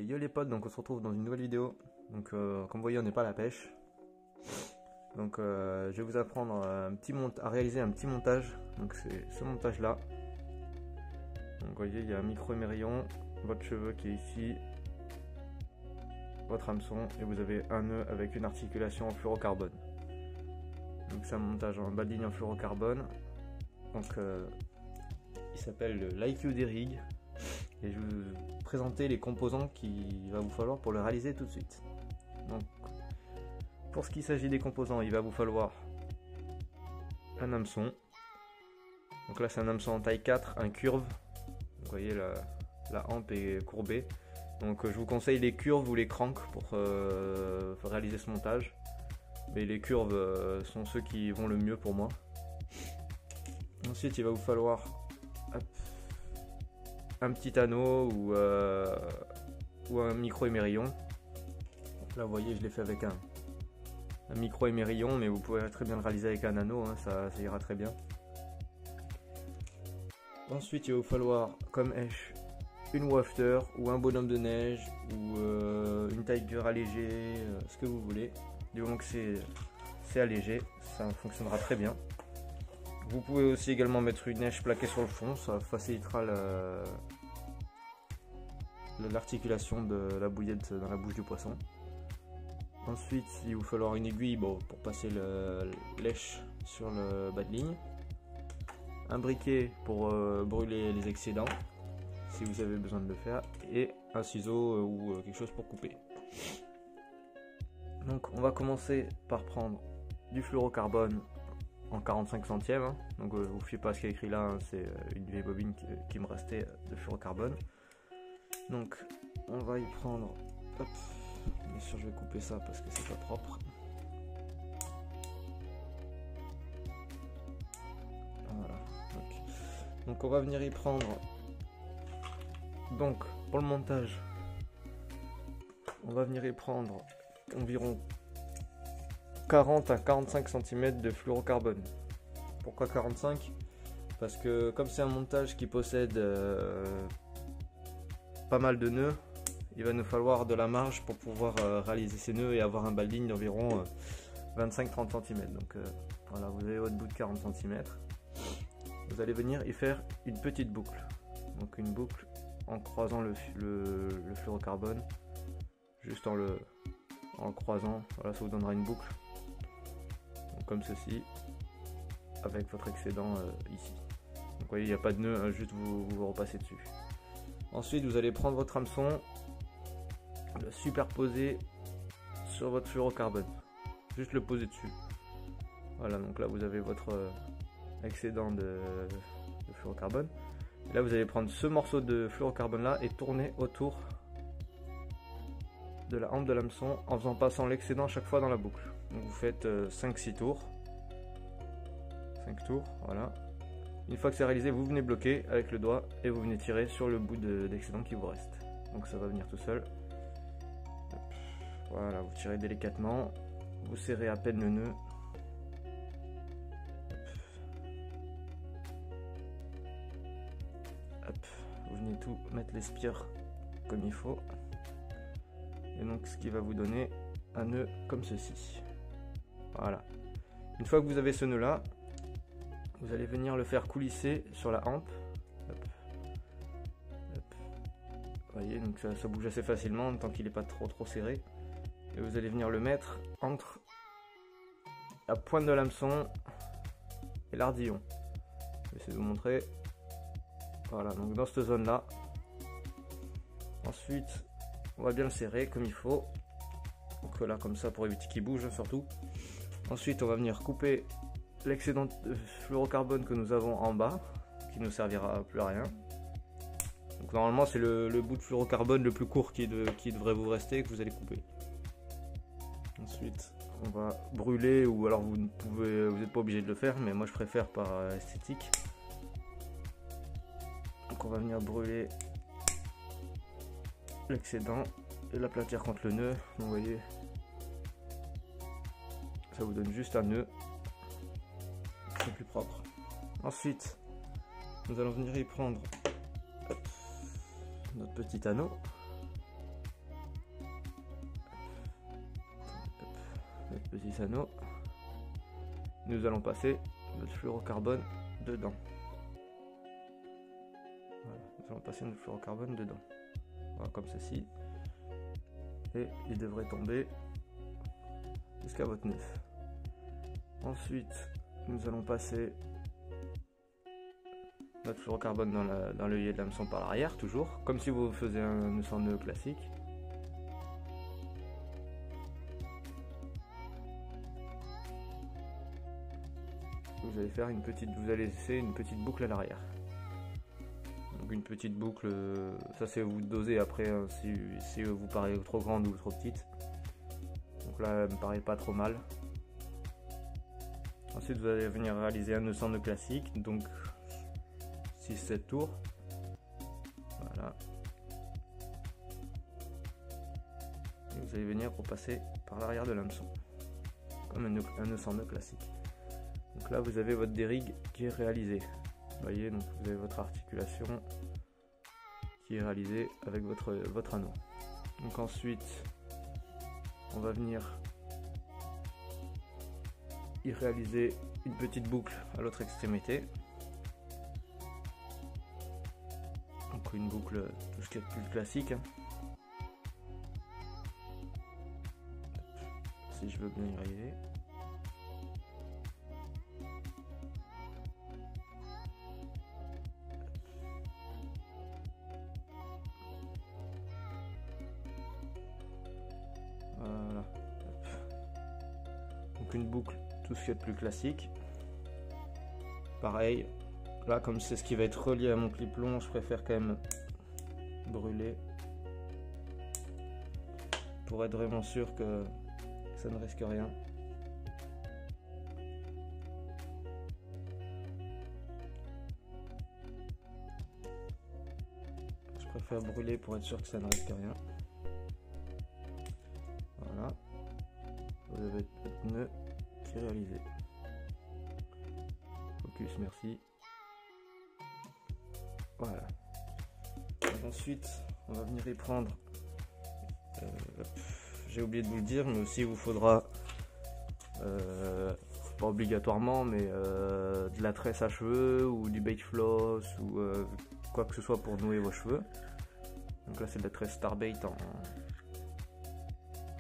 Yo les potes, donc on se retrouve dans une nouvelle vidéo. Donc comme vous voyez, on n'est pas à la pêche. Donc je vais vous apprendre à réaliser un petit montage. Donc c'est ce montage là. Donc vous voyez, il y a un micro émerillon, votre cheveu qui est ici, votre hameçon, et vous avez un nœud avec une articulation en fluorocarbone. Donc c'est un montage en bas de ligne en fluorocarbone. Donc il s'appelle l'IQ des rigs. Et je vais vous présenter les composants qu'il va vous falloir pour le réaliser tout de suite. Donc, pour ce qui s'agit des composants, il va vous falloir un hameçon. Donc là c'est un hameçon en taille 4, un curve. Vous voyez la hampe est courbée. Donc je vous conseille les curves ou les cranks pour réaliser ce montage. Mais les curves sont ceux qui vont le mieux pour moi. Ensuite il va vous falloir un petit anneau ou un micro émerillon. Là vous voyez, je l'ai fait avec un micro émerillon, mais vous pouvez très bien le réaliser avec un anneau, hein, ça ira très bien. Ensuite il va vous falloir comme hache une wafter ou un bonhomme de neige ou une tiger allégée, ce que vous voulez. Du moment que c'est allégé, ça fonctionnera très bien. Vous pouvez aussi également mettre une neige plaquée sur le fond, ça facilitera l'articulation de la bouillette dans la bouche du poisson. Ensuite, il va vous falloir une aiguille pour passer le lèche sur le bas de ligne. Un briquet pour brûler les excédents, si vous avez besoin de le faire. Et un ciseau ou quelque chose pour couper. Donc on va commencer par prendre du fluorocarbone en 45 centièmes, hein. Donc vous ne fiez pas à ce qui est écrit là, hein. C'est une vieille bobine qui me restait de fluorocarbone. Donc on va y prendre, hop, bien sûr je vais couper ça parce que c'est pas propre. Voilà, donc on va venir y prendre, donc pour le montage on va venir y prendre environ 40 à 45 cm de fluorocarbone. Pourquoi 45? Parce que comme c'est un montage qui possède pas mal de nœuds, il va nous falloir de la marge pour pouvoir réaliser ces nœuds et avoir un bas de ligne d'environ 25-30 cm. Donc voilà, vous avez votre bout de 40 cm. Vous allez venir y faire une petite boucle. Donc une boucle en croisant le fluorocarbone, juste en le croisant. Voilà, ça vous donnera une boucle. Donc, comme ceci, avec votre excédent ici. Donc vous voyez, il n'y a pas de nœud, hein, juste vous repassez dessus. Ensuite, vous allez prendre votre hameçon, le superposer sur votre fluorocarbone. Juste le poser dessus. Voilà, donc là vous avez votre excédent de fluorocarbone. Et là vous allez prendre ce morceau de fluorocarbone là et tourner autour de la hampe de l'hameçon en faisant passant l'excédent à chaque fois dans la boucle. Donc vous faites 5-6 tours. 5 tours, voilà. Une fois que c'est réalisé, vous venez bloquer avec le doigt et vous venez tirer sur le bout d'excédent qui vous reste. Donc ça va venir tout seul. Voilà, vous tirez délicatement, vous serrez à peine le nœud. Hop, vous venez tout mettre les spires comme il faut. Et donc ce qui va vous donner un nœud comme ceci. Voilà. Une fois que vous avez ce nœud là, vous allez venir le faire coulisser sur la hampe. Hop. Hop. Vous voyez, donc ça bouge assez facilement tant qu'il n'est pas trop serré. Et vous allez venir le mettre entre la pointe de l'hameçon et l'ardillon. Je vais essayer de vous montrer. Voilà, donc dans cette zone là. Ensuite, on va bien le serrer comme il faut. Donc là, comme ça, pour éviter qu'il bouge surtout. Ensuite, on va venir couper l'excédent de fluorocarbone que nous avons en bas, qui ne servira plus à rien. Donc normalement, c'est le bout de fluorocarbone le plus court qui devrait vous rester, que vous allez couper. Ensuite, on va brûler, ou alors vous n'êtes pas obligé de le faire, mais moi je préfère par esthétique. Donc on va venir brûler l'excédent et l'aplatir contre le nœud. Donc, vous voyez, ça vous donne juste un nœud, c'est plus propre. Ensuite, nous allons venir y prendre notre petit anneau. 6 anneaux. Nous allons passer notre fluorocarbone dedans. Voilà, nous allons passer notre fluorocarbone dedans. Voilà, comme ceci. Et il devrait tomber jusqu'à votre nef. Ensuite, nous allons passer notre fluorocarbone dans l'œillet de l'hameçon par l'arrière, toujours, comme si vous faisiez un nœud sans nœud classique. Vous allez faire vous allez laisser une petite boucle à l'arrière. Donc une petite boucle, ça c'est vous doser après hein, si vous paraît trop grande ou trop petite. Donc là, elle me paraît pas trop mal. Ensuite, vous allez venir réaliser un nœud sans nœud classique, donc 6-7 tours. Voilà. Et vous allez venir repasser par l'arrière de l'hameçon, comme un nœud sans nœud classique. Donc là, vous avez votre dérigue qui est réalisée. Vous voyez, donc vous avez votre articulation qui est réalisée avec votre anneau. Donc ensuite, on va venir y réaliser une petite boucle à l'autre extrémité. Donc une boucle, tout ce qui est plus classique. Si je veux bien y arriver. Voilà. Donc une boucle, tout ce qui est plus classique. Pareil, là comme c'est ce qui va être relié à mon clip long, je préfère quand même brûler pour être vraiment sûr que ça ne risque rien. Je préfère brûler pour être sûr que ça ne risque rien. Voilà, vous avez votre nœud qui est réalisé. Focus, merci. Voilà. Et ensuite, on va venir y prendre. J'ai oublié de vous le dire, mais aussi il vous faudra, pas obligatoirement, mais de la tresse à cheveux ou du bait floss ou quoi que ce soit pour nouer vos cheveux. Donc là, c'est de la tresse Starbait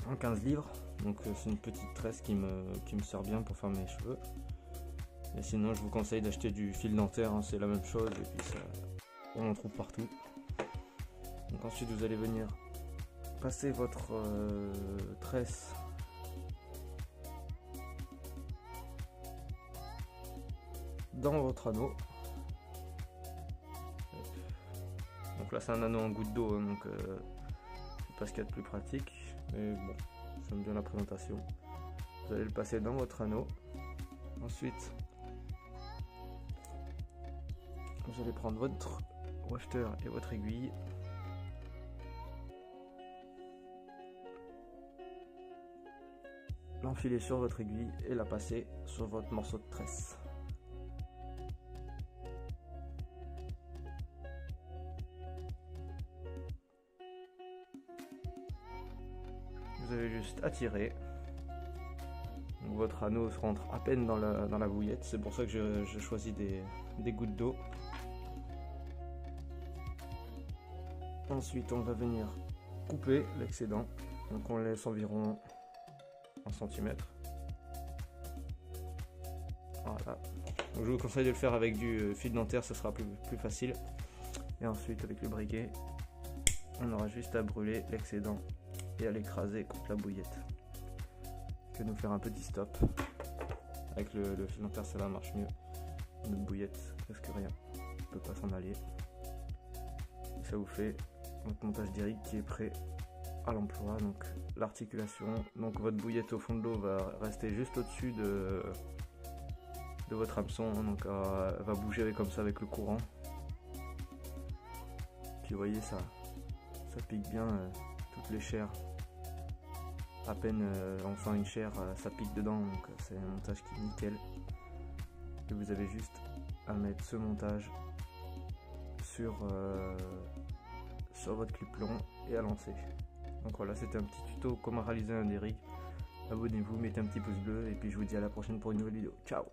en 15 livres. Donc c'est une petite tresse qui me sert bien pour faire mes cheveux. Et sinon, je vous conseille d'acheter du fil dentaire, hein, c'est la même chose et puis ça, on en trouve partout. Donc ensuite, vous allez venir passer votre tresse dans votre anneau. Donc là, c'est un anneau en goutte d'eau, hein, donc c'est pas ce qu'il y a de plus pratique, mais bon, j'aime bien la présentation. Vous allez le passer dans votre anneau. Ensuite, vous allez prendre votre wafter et votre aiguille. L'enfiler sur votre aiguille et la passer sur votre morceau de tresse. Vous avez juste à tirer. Donc votre anneau se rentre à peine dans la bouillette, c'est pour ça que je choisis des gouttes d'eau. Ensuite, on va venir couper l'excédent, donc on laisse environ 1 cm. Voilà. Donc je vous conseille de le faire avec du fil dentaire, ce sera plus facile. Et ensuite, avec le briquet, on aura juste à brûler l'excédent et à l'écraser contre la bouillette. Que nous faire un petit stop. Avec le fil dentaire, ça marche mieux. Notre bouillette, presque rien, ne peut pas s'en aller. Et ça vous fait votre montage direct qui est prêt à l'emploi. Donc l'articulation, donc votre bouillette au fond de l'eau va rester juste au-dessus de votre hameçon, donc elle va bouger comme ça avec le courant. Puis vous voyez, ça pique bien toutes les chairs. À peine on sent une chair, ça pique dedans, donc c'est un montage qui est nickel. Et vous avez juste à mettre ce montage sur votre clip long et à lancer. Donc voilà, c'était un petit tuto comment réaliser un dérigue. abonnez-vous, mettez un petit pouce bleu et puis je vous dis à la prochaine pour une nouvelle vidéo. Ciao!